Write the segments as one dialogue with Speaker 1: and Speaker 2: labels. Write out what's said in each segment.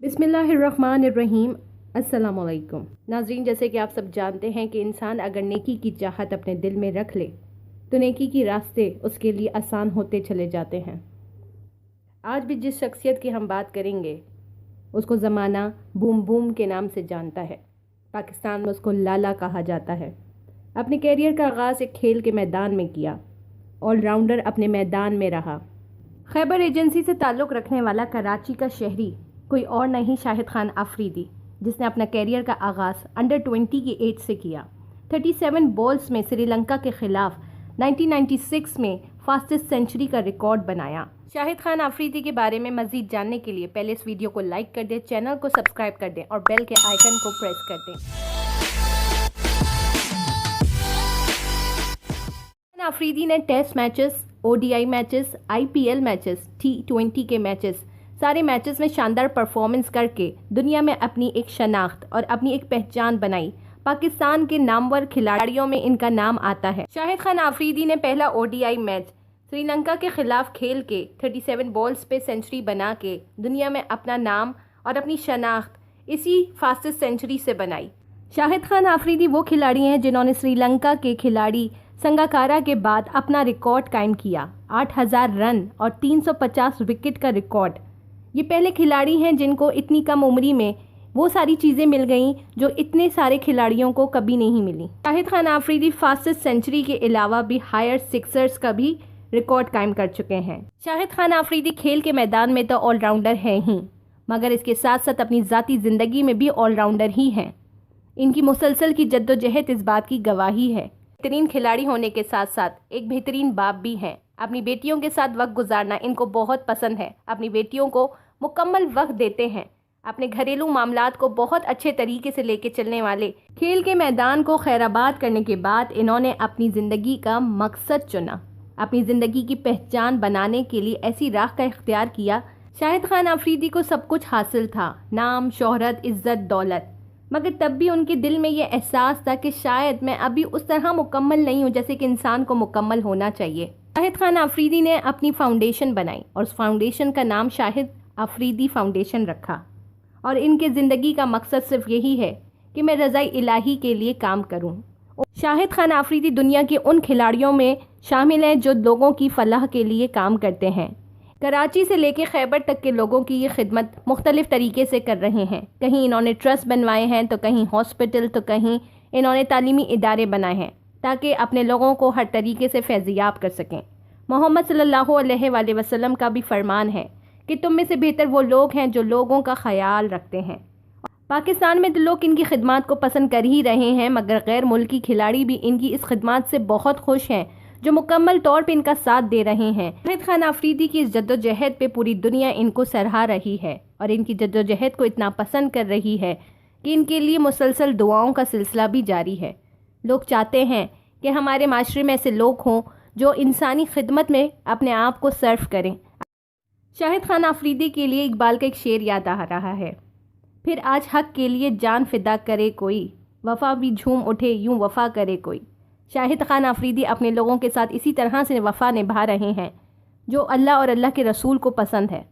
Speaker 1: बिस्मिल्लाहिर्रहमानिर्रहीम। अस्सलाम वालेकुम नाज़रीन, जैसे कि आप सब जानते हैं कि इंसान अगर नेकी की चाहत अपने दिल में रख ले तो नेकी के रास्ते उसके लिए आसान होते चले जाते हैं। आज भी जिस शख्सियत की हम बात करेंगे उसको ज़माना बूम बूम के नाम से जानता है। पाकिस्तान में उसको लाला कहा जाता है। अपने कैरियर का आगाज़ एक खेल के मैदान में किया, ऑलराउंडर अपने मैदान में रहा। खैबर एजेंसी से ताल्लुक़ रखने वाला कराची का शहरी कोई और नहीं शाहिद खान आफरीदी, जिसने अपना कैरियर का आगाज़ अंडर 20 की एज से किया। 37 बॉल्स में श्रीलंका के ख़िलाफ़ 1996 में फास्टेस्ट सेंचुरी का रिकॉर्ड बनाया। शाहिद खान आफरीदी के बारे में मज़ीद जानने के लिए पहले इस वीडियो को लाइक कर दें, चैनल को सब्सक्राइब कर दें और बेल के आइकन को प्रेस कर दें। आफरीदी ने test matches, ODI matches, IPL matches, T20 के मैचेस, सारे मैचेस में शानदार परफॉर्मेंस करके दुनिया में अपनी एक शनाख्त और अपनी एक पहचान बनाई। पाकिस्तान के नामवर खिलाड़ियों में इनका नाम आता है। शाहिद खान आफरीदी ने पहला ODI मैच श्रीलंका के खिलाफ खेल के 37 बॉल्स पे सेंचुरी बना के दुनिया में अपना नाम और अपनी शनाख्त इसी फास्टेस्ट सेंचुरी से बनाई। शाहिद खान आफरीदी वो खिलाड़ी हैं जिन्होंने श्रीलंका के खिलाड़ी संगाकारा के बाद अपना रिकॉर्ड कायम किया। 8000 रन और 350 विकेट का रिकॉर्ड। ये पहले खिलाड़ी हैं जिनको इतनी कम उम्री में वो सारी चीज़ें मिल गईं जो इतने सारे खिलाड़ियों को कभी नहीं मिली। शाहिद खान आफरीदी फास्टेस्ट सेंचुरी के अलावा भी हायर सिक्सर्स का भी रिकॉर्ड कायम कर चुके हैं। शाहिद खान आफरीदी खेल के मैदान में तो ऑलराउंडर हैं ही, मगर इसके साथ साथ अपनी ज़ाती ज़िंदगी में भी ऑलराउंडर ही हैं। इनकी मुसलसल की जद्दोजहद इस बात की गवाही है। बेहतरीन खिलाड़ी होने के साथ साथ एक बेहतरीन बाप भी हैं। अपनी बेटियों के साथ वक्त गुजारना इनको बहुत पसंद है। अपनी बेटियों को मुकम्मल वक्त देते हैं। अपने घरेलू मामलात को बहुत अच्छे तरीके से लेके चलने वाले खेल के मैदान को खैराबाद करने के बाद इन्होंने अपनी ज़िंदगी का मकसद चुना। अपनी ज़िंदगी की पहचान बनाने के लिए ऐसी राह का इख्तियार किया। शाहिद खान आफरीदी को सब कुछ हासिल था, नाम, शोहरत, इज़्ज़त, दौलत, मगर तब भी उनके दिल में ये एहसास था कि शायद मैं अभी उस तरह मुकम्मल नहीं हूँ जैसे कि इंसान को मुकम्मल होना चाहिए। शाहिद खान आफरीदी ने अपनी फाउंडेशन बनाई और उस फाउंडेशन का नाम शाहिद आफरीदी फाउंडेशन रखा। और इनके ज़िंदगी का मकसद सिर्फ यही है कि मैं रज़ाई इलाही के लिए काम करूं। शाहिद खान आफरीदी दुनिया के उन खिलाड़ियों में शामिल हैं जो लोगों की फलाह के लिए काम करते हैं। कराची से लेकर खैबर तक के लोगों की ये खिदमत मुख्तलिफ़ तरीके से कर रहे हैं। कहीं इन्होंने ट्रस्ट बनवाए हैं, तो कहीं हॉस्पिटल, तो कहीं इन्होंने तालीमी इदारे बनाए हैं ताकि अपने लोगों को हर तरीके से फैज़याब कर सकें। मोहम्मद सल्लल्लाहु अलैहि वसल्लम का भी फरमान है कि तुम में से बेहतर वो लोग हैं जो लोगों का ख्याल रखते हैं। पाकिस्तान में तो लोग इनकी खिदमत को पसंद कर ही रहे हैं, मगर गैर मुल्की खिलाड़ी भी इनकी इस खिदमत से बहुत खुश हैं जो मुकम्मल तौर पे इनका साथ दे रहे हैं। शाहिद खान आफरीदी की इस जद्दोजहद पे पूरी दुनिया इनको सराहा रही है और इनकी जद्दोजहद को इतना पसंद कर रही है कि इनके लिए मुसलसल दुआओं का सिलसिला भी जारी है। लोग चाहते हैं कि हमारे माशरे में ऐसे लोग हों जो इंसानी खिदमत में अपने आप को सर्व करें। शाहिद खान आफरीदी के लिए इकबाल का एक शेर याद आ रहा है, फिर आज हक के लिए जान फिदा करे कोई, वफ़ा भी झूम उठे यूं वफ़ा करे कोई। शाहिद खान आफरीदी अपने लोगों के साथ इसी तरह से वफ़ा निभा रहे हैं जो अल्लाह और अल्लाह के रसूल को पसंद है।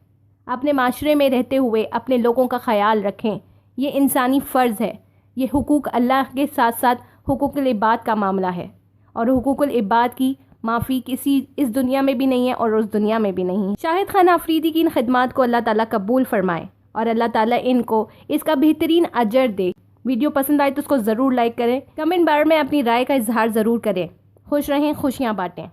Speaker 1: अपने माशरे में रहते हुए अपने लोगों का ख्याल रखें, ये इंसानी फ़र्ज़ है। ये हुकूक अल्लाह के साथ साथ हुकूकुल इबाद का मामला है और हुकूकुल इबाद की माफ़ी किसी इस दुनिया में भी नहीं है और उस दुनिया में भी नहीं। शाहिद खान आफरीदी की इन खिदमात को अल्लाह ताला कबूल फरमाए और अल्लाह ताला इनको इसका बेहतरीन अजर दे। वीडियो पसंद आए तो उसको ज़रूर लाइक करें, कमेंट बार में अपनी राय का इजहार ज़रूर करें। खुश रहें, खुशियाँ बांटें।